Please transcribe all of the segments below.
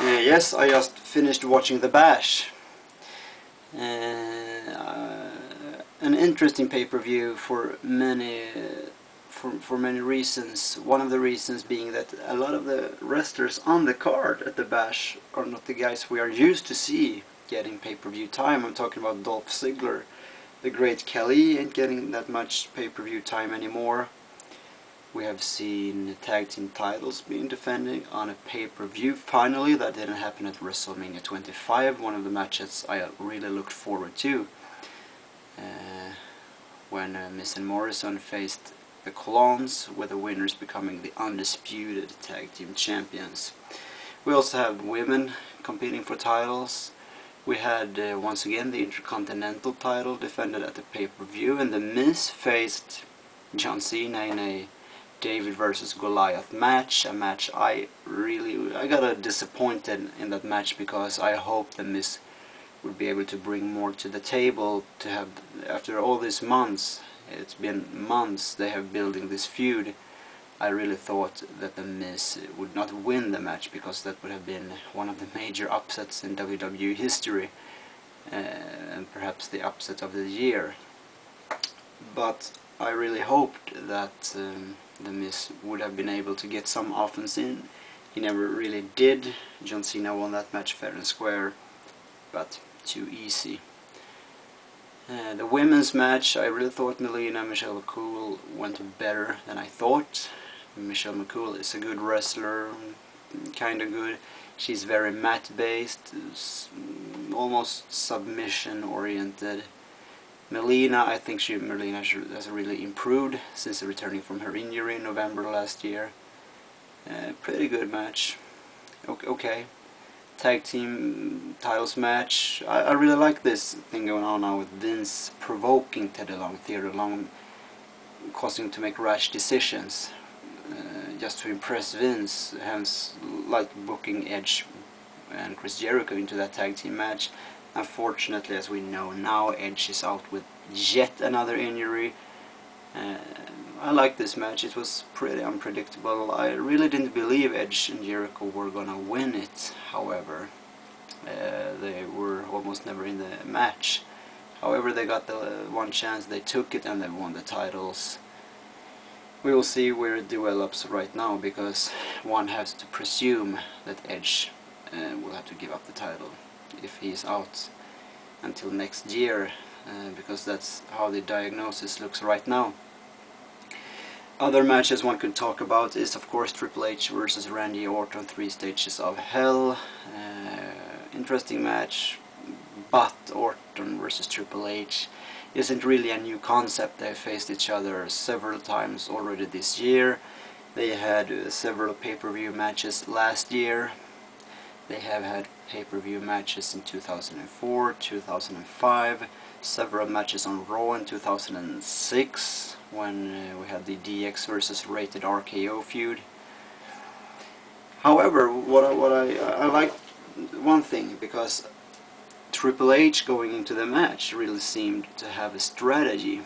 Yes, I just finished watching The Bash. An interesting pay-per-view for many reasons. One of the reasons being that a lot of the wrestlers on the card at The Bash are not the guys we are used to see getting pay-per-view time. I'm talking about Dolph Ziggler. The Great Khali ain't getting that much pay-per-view time anymore. We have seen tag team titles being defended on a pay-per-view finally. That didn't happen at WrestleMania 25, one of the matches I really looked forward to. When Miz and Morrison faced the Clones, with the winners becoming the undisputed tag team champions. We also have women competing for titles. We had once again the Intercontinental title defended at the pay-per-view, and the Miz faced John Cena in a David versus Goliath match, a match I got disappointed in that match, because I hoped the Miz would be able to bring more to the table, to have, after all these months, it's been months they have building this feud. I really thought that the Miz would not win the match, because that would have been one of the major upsets in WWE history, and perhaps the upset of the year. But I really hoped that the Miz would have been able to get some offense in. He never really did. John Cena won that match fair and square, but too easy. The women's match, I really thought Michelle McCool went better than I thought. Michelle McCool is a good wrestler, kinda good. She's very mat-based, almost submission-oriented. Melina, I think Melina has really improved since returning from her injury in November last year. Pretty good match. Okay. Tag team titles match. I really like this thing going on now with Vince provoking Theodore Long, causing him to make rash decisions, just to impress Vince, hence like booking Edge and Chris Jericho into that tag team match. Unfortunately, as we know now, Edge is out with yet another injury. I like this match. It was pretty unpredictable. I really didn't believe Edge and Jericho were gonna win it, however. They were almost never in the match. However, they got the one chance, they took it, and they won the titles. We will see where it develops right now, because one has to presume that Edge will have to give up the title if he is out until next year, because that's how the diagnosis looks right now. Other matches one could talk about is, of course, Triple H versus Randy Orton, 3 Stages of Hell. Interesting match, but Orton versus Triple H isn't really a new concept. They faced each other several times already this year. They had several pay-per-view matches last year. They have had pay-per-view matches in 2004, 2005, several matches on Raw in 2006, when we had the DX versus Rated RKO feud. However, I like one thing, because Triple H going into the match really seemed to have a strategy,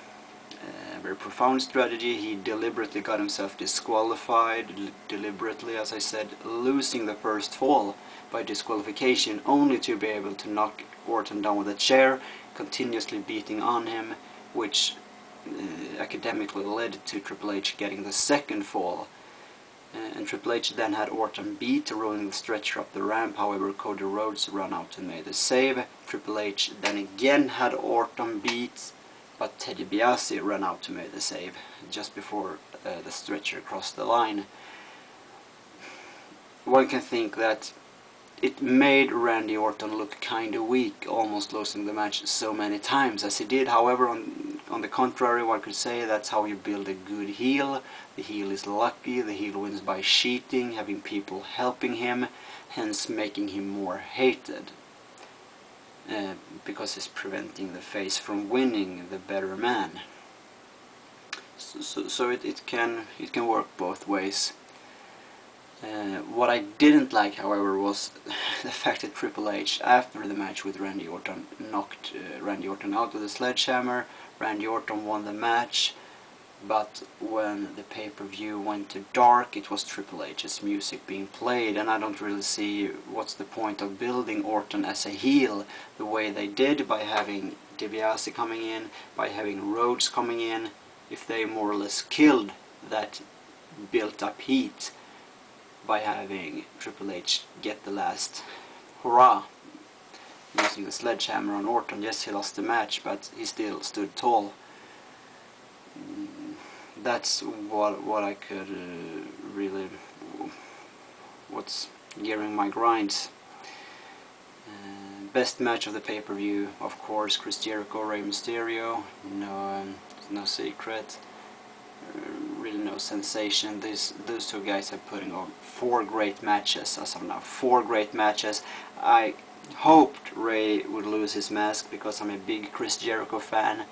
a very profound strategy. He deliberately got himself disqualified, deliberately, as I said, losing the first fall by disqualification, only to be able to knock Orton down with a chair, continuously beating on him, which academically led to Triple H getting the second fall. And Triple H then had Orton beat, rolling the stretcher up the ramp. However, Cody Rhodes ran out and made the save. Triple H then again had Orton beat, but Ted DiBiase ran out to make the save just before the stretcher crossed the line. One can think that it made Randy Orton look kinda weak, almost losing the match so many times as he did. However, on the contrary, one could say that's how you build a good heel. The heel is lucky, the heel wins by cheating, having people helping him, hence making him more hated. Because he's preventing the face from winning, the better man. So it can work both ways. What I didn't like, however, was the fact that Triple H, after the match with Randy Orton, knocked Randy Orton out with a sledgehammer. Randy Orton won the match, but when the pay-per-view went to dark, it was Triple H's music being played, and I don't really see what's the point of building Orton as a heel the way they did, by having DiBiase coming in, by having Rhodes coming in, if they more or less killed that built-up heat by having Triple H get the last hurrah using the sledgehammer on Orton. Yes, he lost the match, but he still stood tall. That's what I could really, what's gearing my grinds. Best match of the pay-per-view, of course, Chris Jericho, Rey Mysterio. No secret. Really no sensation. Those two guys are putting on 4 great matches as of now. 4 great matches. I hoped Rey would lose his mask because I'm a big Chris Jericho fan.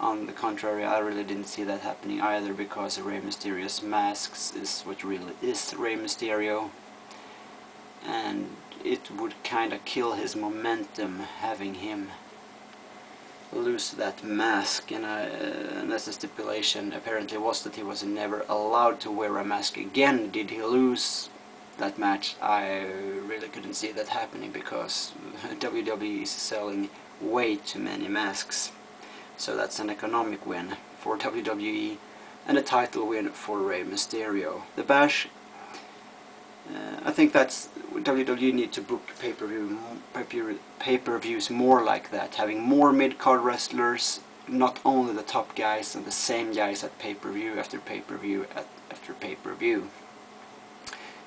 On the contrary, I really didn't see that happening either, because Rey Mysterio's masks is what really is Rey Mysterio, and it would kinda kill his momentum having him lose that mask. And as the stipulation apparently was that he was never allowed to wear a mask again. Did he lose that match? I really couldn't see that happening, because WWE is selling way too many masks. So that's an economic win for WWE and a title win for Rey Mysterio. The Bash, I think that's WWE need to book pay-per-views more like that, having more mid-card wrestlers, not only the top guys and the same guys at pay-per-view after pay-per-view after pay-per-view.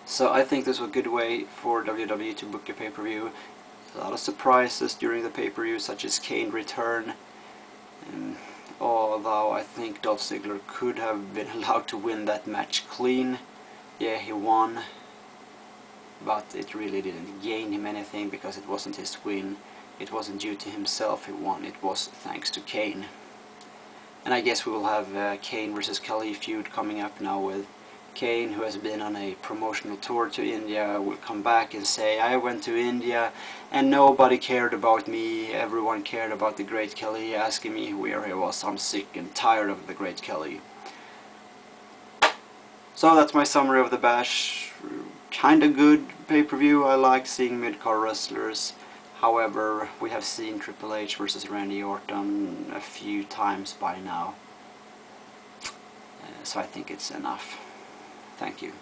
So I think this was a good way for WWE to book a pay-per-view. A lot of surprises during the pay-per-view, such as Kane return. Although I think Dolph Ziggler could have been allowed to win that match clean. Yeah, he won, but it really didn't gain him anything, because it wasn't his win. It wasn't due to himself he won, it was thanks to Kane. And I guess we will have Kane versus Khali feud coming up now, with Kane, who has been on a promotional tour to India, will come back and say, I went to India and nobody cared about me, everyone cared about the Great Khali, asking me where he was. I'm sick and tired of the Great Khali. So that's my summary of the Bash. Kinda good pay-per-view. I like seeing mid-card wrestlers. However, we have seen Triple H versus Randy Orton a few times by now. So I think it's enough. Thank you.